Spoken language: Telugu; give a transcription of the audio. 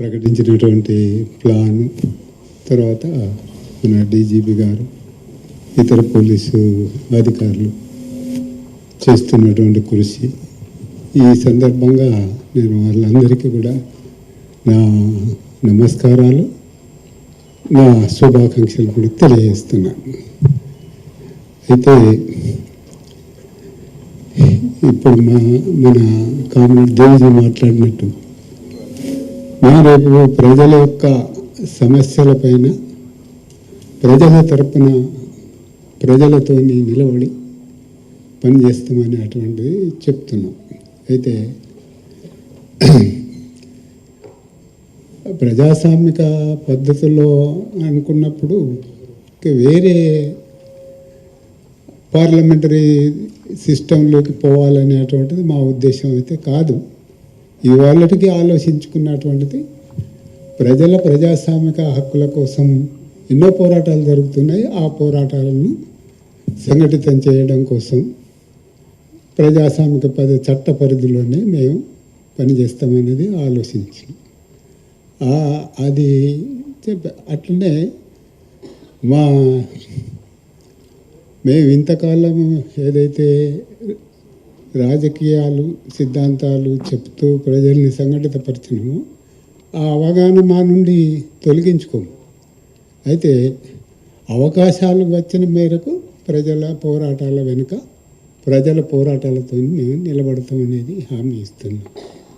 ప్రకటించినటువంటి ప్లాన్, తర్వాత మన డీజీపీ గారు, ఇతర పోలీసు అధికారులు చేస్తున్నటువంటి కృషి, ఈ సందర్భంగా నేను వాళ్ళందరికీ కూడా నా నమస్కారాలు, నా శుభాకాంక్షలు కూడా తెలియజేస్తున్నాను. అయితే ఇప్పుడు మన కామ్రేడ్ దేవిజీ మాట్లాడినట్టు మేము రేపు ప్రజల యొక్క సమస్యలపైన ప్రజల తరపున ప్రజలతో నిలబడి పనిచేస్తామని అటువంటిది చెప్తున్నాం. అయితే ప్రజాస్వామిక పద్ధతుల్లో అనుకున్నప్పుడు వేరే పార్లమెంటరీ సిస్టంలోకి పోవాలనేటువంటిది మా ఉద్దేశం అయితే కాదు. ఇవాళకి ఆలోచించుకున్నటువంటిది ప్రజల ప్రజాస్వామిక హక్కుల కోసం ఎన్నో పోరాటాలు జరుగుతున్నాయి. ఆ పోరాటాలను సంఘటితం చేయడం కోసం ప్రజాస్వామిక చట్ట పరిధిలోనే మేము పనిచేస్తామనేది ఆలోచించాం. అది అట్లనే మేము ఇంతకాలం ఏదైతే రాజకీయాలు సిద్ధాంతాలు చెప్తూ ప్రజల్ని సంఘటితపరిచినామో ఆ అవగాహన మా నుండి తొలగించుకోము. అయితే అవకాశాలు వచ్చిన మేరకు ప్రజల పోరాటాల వెనుక ప్రజల పోరాటాలతో మేము నిలబడతామనేది హామీ ఇస్తున్నాం.